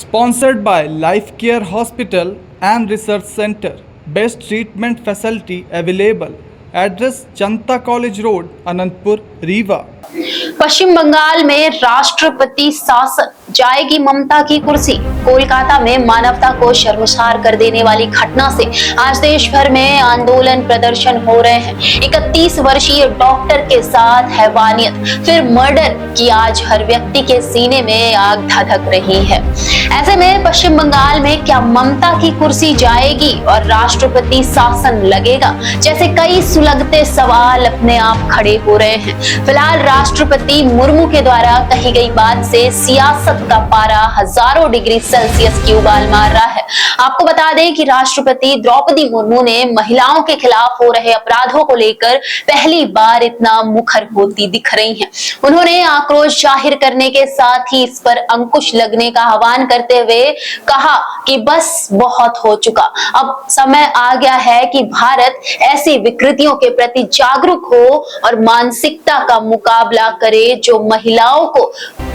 Sponsored by Life Care Hospital and Research Center. Best treatment facility available. Address Janta College Road, Anantpur, Rewa. पश्चिम बंगाल में राष्ट्रपति शासन, जाएगी ममता की कुर्सी। कोलकाता में मानवता को शर्मसार कर देने वाली घटना से आज देश भर में आंदोलन प्रदर्शन हो रहे हैं। 31 वर्षीय डॉक्टर के साथ हैवानियत, फिर मर्डर की आज हर व्यक्ति के सीने में आग धधक रही है। ऐसे में पश्चिम बंगाल में क्या ममता की कुर्सी जाएगी और राष्ट्रपति शासन लगेगा, जैसे कई सुलगते सवाल अपने आप खड़े हो रहे हैं। फिलहाल राष्ट्रपति मुर्मू के द्वारा कही गई बात से सियासत का पारा हजारों डिग्री सेल्सियस की उबाल मार रहा है। आपको बता दें कि राष्ट्रपति द्रौपदी मुर्मू ने महिलाओं के खिलाफ हो रहे अपराधों को लेकर पहली बार इतना मुखर होती दिख रही हैं। उन्होंने आक्रोश जाहिर करने के साथ ही इस पर अंकुश लगने का आह्वान करते हुए कहा कि बस बहुत हो चुका, अब समय आ गया है कि भारत ऐसी विकृतियों के प्रति जागरूक हो और मानसिकता का मुकाबला करे जो महिलाओं को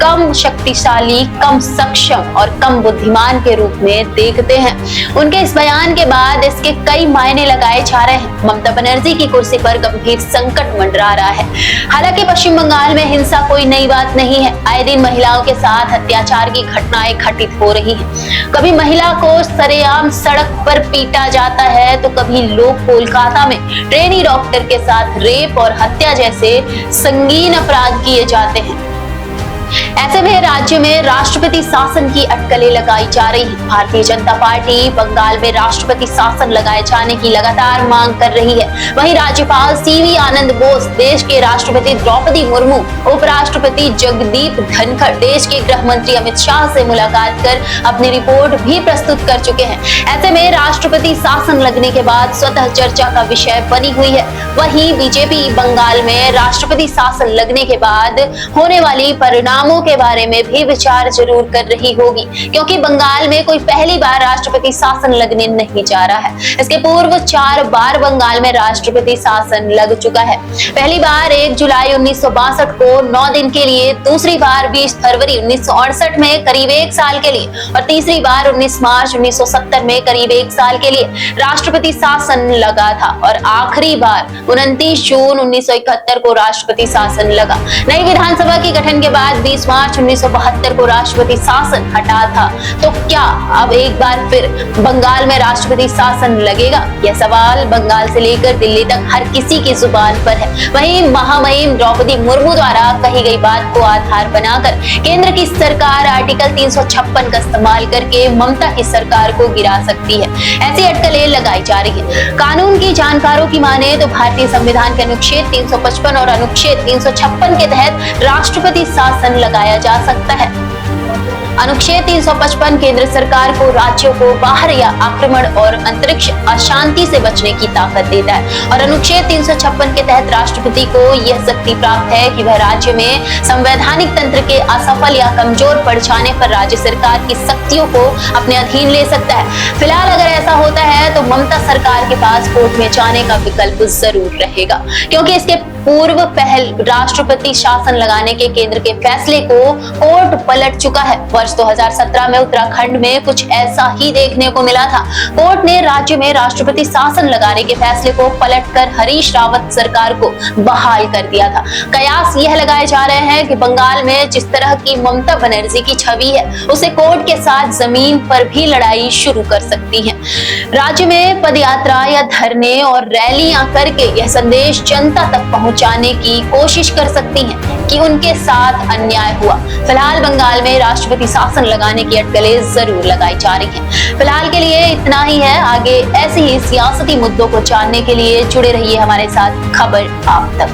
कम शक्तिशाली, कम सक्षम और कम बुद्धिमान के रूप में देखते हैं। उनके इस बयान के बाद इसके कई मायने लगाए जा रहे हैं। ममता बनर्जी की कुर्सी पर गंभीर संकट मंडरा रहा है। हालांकि पश्चिम बंगाल में हिंसा कोई नई बात नहीं है। आए दिन महिलाओं के साथ अत्याचार की घटनाएं घटित हो रही हैं। कभी महिला को सरेआम सड़क पर पीटा जाता है तो कभी लोग कोलकाता में ट्रेनी डॉक्टर के साथ रेप और हत्या जैसे संगीन अपराध किए जाते हैं। ऐसे में राज्य में राष्ट्रपति शासन की अटकलें लगाई जा रही है। भारतीय जनता पार्टी बंगाल में राष्ट्रपति शासन लगाए जाने की लगातार मांग कर रही है। वहीं राज्यपाल सीवी आनंद बोस, देश के राष्ट्रपति द्रौपदी मुर्मू, उपराष्ट्रपति जगदीप धनखड़, देश के गृह मंत्री अमित शाह से मुलाकात कर अपनी रिपोर्ट भी प्रस्तुत कर चुके हैं। ऐसे में राष्ट्रपति शासन लगने के बाद स्वतः चर्चा का विषय बनी हुई है। वहीं बीजेपी बंगाल में राष्ट्रपति शासन लगने के बाद होने वाली परिणामों के बारे में भी विचार जरूर कर रही होगी, क्योंकि बंगाल में कोई पहली बार राष्ट्रपति शासन लगने नहीं जा रहा है। इसके पूर्व 4 बार बंगाल में राष्ट्रपति शासन लग चुका है। पहली बार 1 जुलाई 1962 को 9 दिन के लिए, दूसरी बार 20 फरवरी 1968 में करीब 1 साल के लिए और तीसरी बार 19 मार्च 1970 में करीब 1 साल के लिए राष्ट्रपति शासन लगा था और आखिरी बार 29 जून 1971 को राष्ट्रपति शासन लगा। नई विधानसभा के गठन के बाद 20 मार्च 1972 को राष्ट्रपति शासन हटा था। तो क्या अब एक बार फिर बंगाल में राष्ट्रपति शासन लगेगा? यह सवाल बंगाल से लेकर दिल्ली तक हर किसी की जुबान पर है। वहीं महामहिम द्रौपदी मुर्मू द्वारा कही गई बात को आधार बनाकर केंद्र की सरकार आर्टिकल 356 का इस्तेमाल करके ममता की सरकार को गिरा सकती है। ऐसी अटकलें लगाई जा रही है। कानून की जानकारों की माने तो भारतीय संविधान के अनुच्छेद 355 और अनुच्छेद 356 के तहत राष्ट्रपति शासन लगाया जा सकता है। अनुच्छेद 355 केंद्र सरकार को राज्यों को बाहर या आक्रमण और अंतरिक्ष अशांति से बचने की ताकत देता है और अनुच्छेद 356 के तहत राष्ट्रपति को यह शक्ति प्राप्त है कि वह राज्य में संवैधानिक तंत्र के असफल या कमजोर पड़ जाने पर राज्य सरकार की शक्तियों को अपने अधीन ले सकता है। फिलहाल अगर ऐसा होता है तो ममता सरकार के पास कोर्ट में जाने का विकल्प जरूर रहेगा, क्योंकि इसके पूर्व पहल राष्ट्रपति शासन लगाने के केंद्र के फैसले को कोर्ट पलट चुका है। वर्ष 2017 में उत्तराखंड में कुछ ऐसा ही देखने को मिला था। कोर्ट ने राज्य में राष्ट्रपति शासन लगाने के फैसले को पलटकर हरीश रावत सरकार को बहाल कर दिया था। कयास यह लगाए जा रहे हैं कि बंगाल में जिस तरह की ममता बनर्जी की छवि है, उसे कोर्ट के साथ जमीन पर भी लड़ाई शुरू कर सकती है। राज्य में पदयात्रा या धरने और रैलियां करके यह संदेश जनता तक पहुंचाने की कोशिश कर सकती हैं कि उनके साथ अन्याय हुआ। फिलहाल बंगाल में राष्ट्रपति शासन लगाने की अटकलें जरूर लगाई जा रही हैं। फिलहाल के लिए इतना ही है। आगे ऐसे ही सियासती मुद्दों को जानने के लिए जुड़े रहिए हमारे साथ खबर आप तक।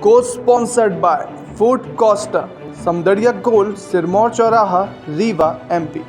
को sponsored by Food Costa, Samdariya Gold, Sirmaur Chauraha, Rewa, MP।